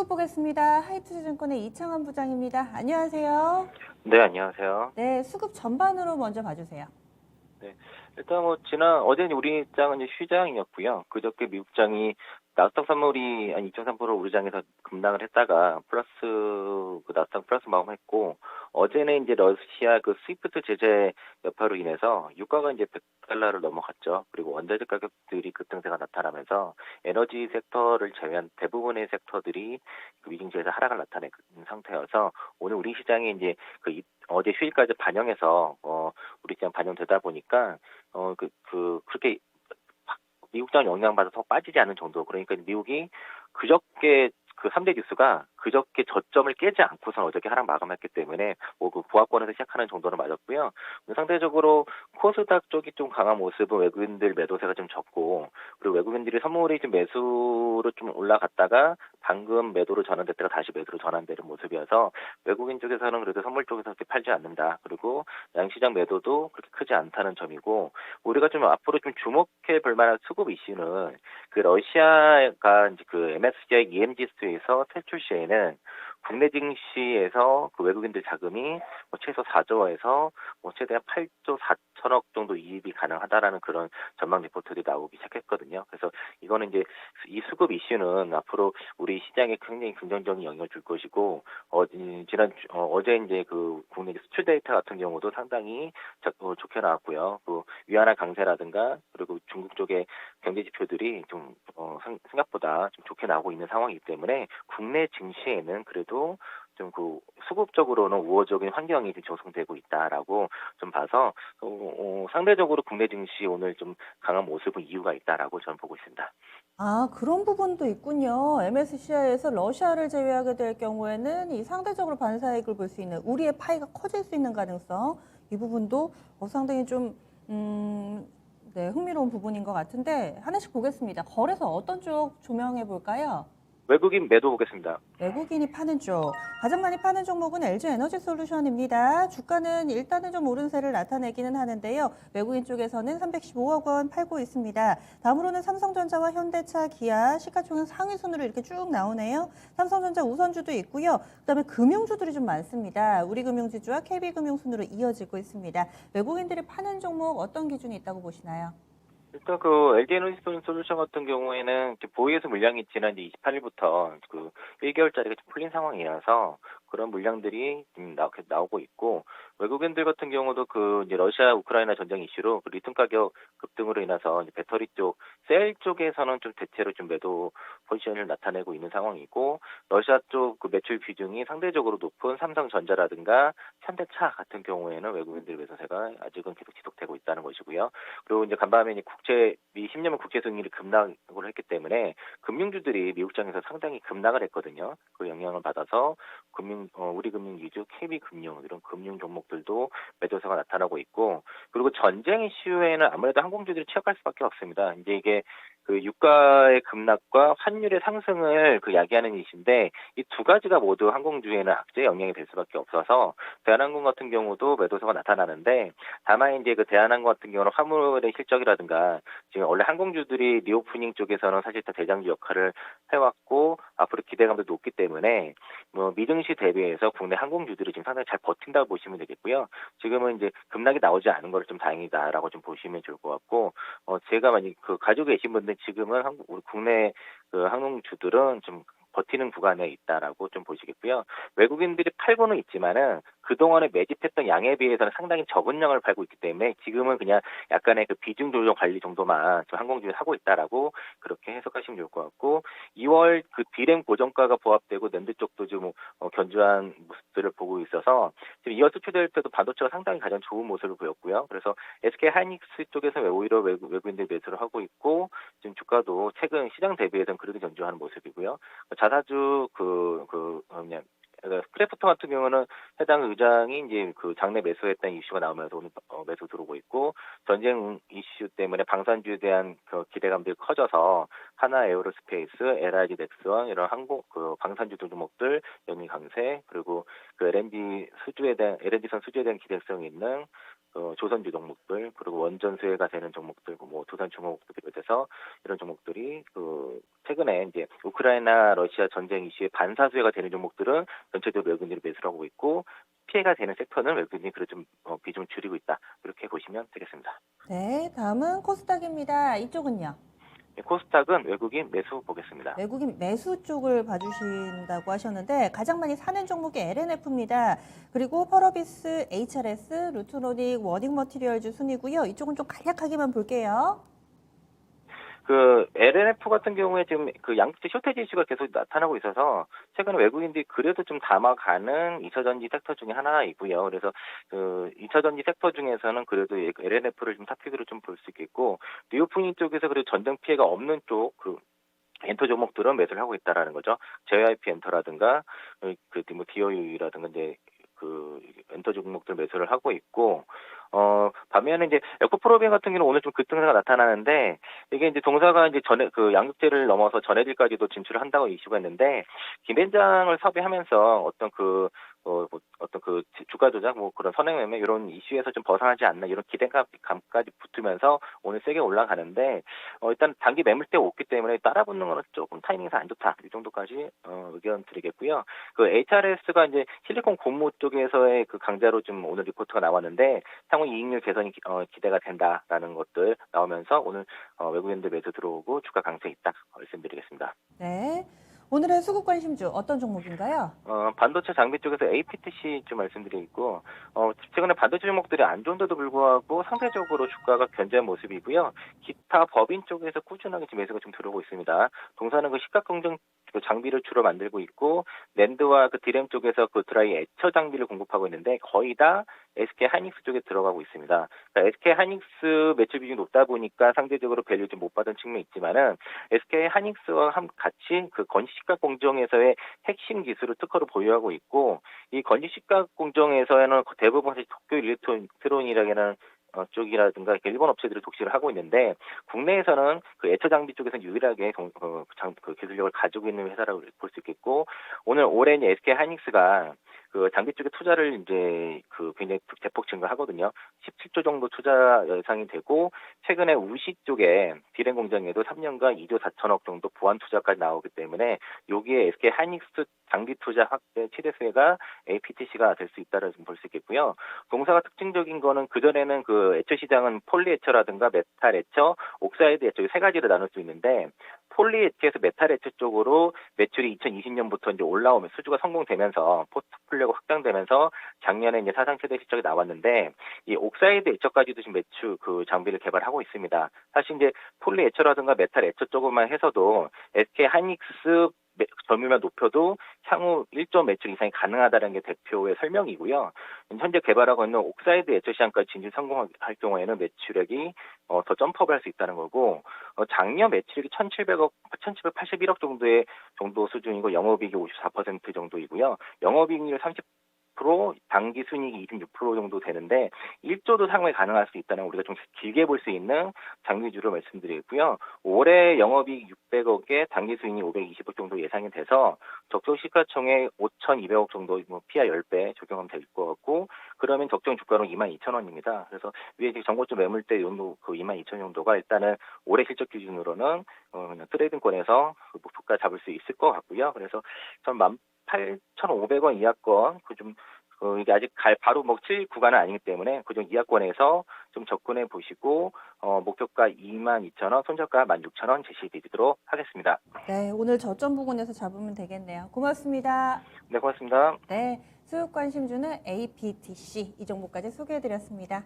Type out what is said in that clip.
수급 보겠습니다. 하이투자증권의 이창환 부장입니다. 안녕하세요. 네, 안녕하세요. 네, 수급 전반으로 먼저 봐주세요. 네. 일단 어제 우리 장은 이제 휴장이었고요. 그저께 미국 장이 나스닥 선물이 한 2.3% 우리 장에서 급락을 했다가 나스닥 플러스 마감했고, 어제는 이제 러시아 그 스위프트 제재 여파로 인해서 유가가 이제 100달러를 넘어갔죠. 그리고 원자재 가격들이 급등세가 나타나면서 에너지 섹터를 제외한 대부분의 섹터들이 그 미증시에서 하락을 나타낸 상태여서 오늘 우리 시장이 이제 어제 휴일까지 반영해서 우리 시장 반영되다 보니까 그렇게 미국장 영향받아서 빠지지 않은 정도. 그러니까 미국이 그저께 그 3대 지수가 그저께 저점을 깨지 않고선 어저께 하락 마감했기 때문에 그 보합권에서 시작하는 정도는 맞았고요. 상대적으로 코스닥 쪽이 좀 강한 모습은 외국인들 매도세가 좀 적고, 그리고 외국인들이 선물이 좀 매수로 좀 올라갔다가 방금 매도로 전환됐다가 다시 매도로 전환되는 모습이어서 외국인 쪽에서는 그래도 선물 쪽에서 그렇게 팔지 않는다. 그리고 양시장 매도도 그렇게 크지 않다는 점이고, 우리가 좀 앞으로 좀 주목해 볼 만한 수급 이슈는 그 러시아가 이제 그 MSCI EM 지수에서 퇴출 시에는 국내 증시에서 그 외국인들 자금이 최소 4조에서 최대 8조 4천억 정도 이입이 가능하다라는 그런 전망 리포트들이 나오기 시작했거든요. 그래서 이거는 이제 이 수급 이슈는 앞으로 우리 시장에 굉장히 긍정적인 영향을 줄 것이고, 어제 이제 그 국내 수출 데이터 같은 경우도 상당히 좋게 나왔고요. 그 위안화 강세라든가 그리고 중국 쪽의 경제 지표들이 좀 생각보다 좀 좋게 나오고 있는 상황이기 때문에 국내 증시에는 그래도 좀 그 수급적으로는 우호적인 환경이 좀 조성되고 있다라고 좀 봐서 상대적으로 국내 증시 오늘 좀 강한 모습은 이유가 있다라고 저는 보고 있습니다. 아, 그런 부분도 있군요. MSCI에서 러시아를 제외하게 될 경우에는 이 상대적으로 반사이익을 볼 수 있는 우리의 파이가 커질 수 있는 가능성, 이 부분도 상당히 좀 네, 흥미로운 부분인 것 같은데 하나씩 보겠습니다. 거래소 어떤 쪽 조명해 볼까요? 외국인 매도 보겠습니다. 외국인이 파는 쪽. 가장 많이 파는 종목은 LG 에너지 솔루션입니다. 주가는 일단은 좀 오른세를 나타내기는 하는데요. 외국인 쪽에서는 315억 원 팔고 있습니다. 다음으로는 삼성전자와 현대차, 기아, 시가총액 상위 순으로 이렇게 쭉 나오네요. 삼성전자 우선주도 있고요. 그다음에 금융주들이 좀 많습니다. 우리금융지주와 KB금융 순으로 이어지고 있습니다. 외국인들이 파는 종목 어떤 기준이 있다고 보시나요? 일단 그 LG 에너지 솔루션 같은 경우에는 이렇게 보유해서 물량이 지난 이제 28일부터 그 1개월짜리가 좀 풀린 상황이라서 그런 물량들이 나오고 있고, 외국인들 같은 경우도 그 이제 러시아 우크라이나 전쟁 이슈로 그 리튬 가격 급등으로 인해서 이제 배터리 쪽 셀 쪽에서는 좀 대체로 좀 매도 포지션을 나타내고 있는 상황이고, 러시아 쪽 그 매출 비중이 상대적으로 높은 삼성전자라든가 현대차 같은 경우에는 외국인들 매수세가 아직은 계속 지속되고 있다는 것이고요. 그리고 이제 간밤에 이제 미 10년물 국채 수익률이 급락을 했기 때문에 금융주들이 미국장에서 상당히 급락을 했거든요. 그 영향을 받아서 우리금융 위주 KB금융 이런 금융 종목들도 매도세가 나타나고 있고, 그리고 전쟁 이슈에는 아무래도 항공주들이 취약할 수밖에 없습니다. 이제 이게 그 유가의 급락과 환율의 상승을 야기하는 이슈인데, 이 두 가지가 모두 항공주에는 악재 영향이 될 수밖에 없어서 대한항공 같은 경우도 매도세가 나타나는데, 다만 이제 그 대한항공 같은 경우는 화물의 실적이라든가 지금 원래 항공주들이 리오프닝 쪽에서는 사실 다 대장주 역할을 해왔고 앞으로 기대감도 높기 때문에 미증시 대비해서 국내 항공주들이 지금 상당히 잘 버틴다고 보시면 되겠고요. 지금은 이제 급락이 나오지 않은 거를 좀 다행이다라고 좀 보시면 좋을 것 같고, 제가 만약 가지고 계신 분들 지금은 우리 국내 그 항공주들은 좀 버티는 구간에 있다라고 좀 보시겠고요. 외국인들이 팔고는 있지만은 그동안에 매집했던 양에 비해서는 상당히 적은 양을 팔고 있기 때문에 지금은 그냥 약간의 그 비중 조정 관리 정도만 좀 항공주에 하고 있다라고 그렇게 해석하시면 좋을 것 같고, 2월 그 디램 고정가가 부합되고 낸드 쪽도 좀 견조한 모습들을 보고 있어서 지금 2월 수출될 때도 반도체가 상당히 가장 좋은 모습을 보였고요. 그래서 SK 하이닉스 쪽에서 오히려 외국인들 매수를 하고 있고, 지금 주가도 최근 시장 대비해서는 그래도 견조한 모습이고요. 자사주 그냥 크래프톤 같은 경우는 해당 의장이 이제 그 장내 매수했다는 이슈가 나오면서 오늘 매수 들어오고 있고, 전쟁 이슈 때문에 방산주에 대한 그 기대감들이 커져서 하나 에어로스페이스, LIG 넥스원 이런 방산주 종목들 영위 강세, 그리고 그 LNG선 수주에 대한 기대성이 있는 조선주 종목들 그리고 원전 수혜가 되는 종목들 뭐 두산중공업도 비롯해서 이런 종목들이 최근에 이제 우크라이나 러시아 전쟁 이슈에 반사 수혜가 되는 종목들은 전체적으로 외국인들이 매수를 하고 있고 피해가 되는 섹터는 외국인이 그래 좀 비중을 줄이고 있다 이렇게 보시면 되겠습니다. 네, 다음은 코스닥입니다. 이쪽은요? 코스닥은 외국인 매수 보겠습니다. 외국인 매수 쪽을 봐주신다고 하셨는데 가장 많이 사는 종목이 LNF입니다. 그리고 펄어비스, HRS, 루트로닉, 워닝 머티리얼즈 순이고요. 이쪽은 좀 간략하게만 볼게요. LNF 같은 경우에 지금 양극재 쇼테지 이슈가 계속 나타나고 있어서 최근에 외국인들이 그래도 좀 담아가는 2차전지 섹터 중에 하나이고요. 그래서 2차전지 섹터 중에서는 그래도 LNF를 좀 탑픽으로 좀 볼 수 있겠고, 리오프닝 쪽에서 그래도 전쟁 피해가 없는 쪽, 엔터 종목들은 매수를 하고 있다라는 거죠. JYP 엔터라든가, 뭐 DOU라든가 이제 엔터 종목들 매수를 하고 있고, 반면에 이제 에코프로비엔 같은 경우는 오늘 좀 급등세가 나타나는데, 이게 이제 동사가 이제 양극재를 넘어서 전해질까지도 진출을 한다고 이슈가 있는데, 김앤장을 섭외하면서 어떤 주가 조작, 뭐 그런 선행매매 이런 이슈에서 좀 벗어나지 않나 이런 기대감까지 붙으면서 오늘 세게 올라가는데, 일단 단기 매물대 없기 때문에 따라붙는 거는 조금 타이밍상 안 좋다. 이 정도까지, 의견 드리겠고요. HRS가 이제 실리콘 고무 쪽에서의 강자로 좀 오늘 리포트가 나왔는데, 향후 이익률 개선이 기대가 된다라는 것들 나오면서 오늘 외국인들 매수 들어오고 주가 강세 있다 말씀드리겠습니다. 네. 오늘의 수급 관심주 어떤 종목인가요? 반도체 장비 쪽에서 APTC 좀 말씀드리고, 최근에 반도체 종목들이 안 좋은데도 불구하고 상대적으로 주가가 견제한 모습이고요. 기타 법인 쪽에서 꾸준하게 지금 매수가 좀 들어오고 있습니다. 동사는 시각 공정 장비를 주로 만들고 있고, 낸드와 디램 쪽에서 드라이 애처 장비를 공급하고 있는데 거의 다 SK 하이닉스 쪽에 들어가고 있습니다. 그러니까 SK 하이닉스 매출 비중이 높다 보니까 상대적으로 밸류 좀 못 받은 측면이 있지만은 SK 하이닉스와 같이 건시 시각 공정에서의 핵심 기술을 특허로 보유하고 있고, 이 건시 시각 공정에서는 대부분 사실 도쿄 일렉트론이라는 쪽이라든가 일본 업체들이 독식을 하고 있는데, 국내에서는 애처 장비 쪽에서는 유일하게 기술력을 가지고 있는 회사라고 볼 수 있겠고, 올해 이제 SK 하이닉스가 장비 쪽에 투자를 이제 굉장히 대폭 증가하거든요. 17조 정도 투자 예상이 되고, 최근에 우시 쪽에 디램 공장에도 3년간 2조 4천억 정도 보완 투자까지 나오기 때문에 여기에 SK 하이닉스 장비 투자 확대 최대수혜가 APTC가 될 수 있다고 볼 수 있겠고요. 동사가 특징적인 거는 그전에는 애처 시장은 폴리 애처라든가 메탈 애처, 옥사이드 애처 세 가지로 나눌 수 있는데, 폴리 애처에서 메탈 애처 쪽으로 매출이 2020년부터 이제 올라오면 수주가 성공되면서 포트폴리오가 확장되면서 작년에 이제 사상 최대 실적이 나왔는데, 이 옥사이드 애처까지도 지금 매출 장비를 개발하고 있습니다. 사실 이제 폴리 애처라든가 메탈 애처 쪽만 해서도 SK 하이닉스 점유율만 높여도 향후 1조 매출 이상이 가능하다는 게 대표의 설명이고요. 현재 개발하고 있는 옥사이드 애처 시장까지 진출 성공할 경우에는 매출액이 더 점프업을 할 수 있다는 거고, 작년 매출액이 1,781억 정도 수준이고 영업이익이 54% 정도이고요. 영업이익률 30%, 당기 순이익이 26% 정도 되는데 1조도 상회 가능할 수 있다는 우리가 좀 길게 볼 수 있는 장비주로 말씀드리고요. 올해 영업이익 600억에 당기 순이익 520억 정도 예상이 돼서 적정 시가총액 5,200억 정도, PR 10배 적용하면 될 것 같고, 그러면 적정 주가로 22,000원입니다. 그래서 위에 정고점 매물대 정도 22,000원 정도가 일단은 올해 실적 기준으로는 그냥 트레이딩권에서 목표가 잡을 수 있을 것 같고요. 그래서 전 18,500원 이하권 이게 아직 바로 7 구간은 아니기 때문에 그중 이하권에서 좀 접근해 보시고, 목표가 22,000원, 손절가 16,000원 제시드리도록 하겠습니다. 네, 오늘 저점 부근에서 잡으면 되겠네요. 고맙습니다. 네, 고맙습니다. 네, 수급 관심주는 APTC 이 종목까지 소개해드렸습니다.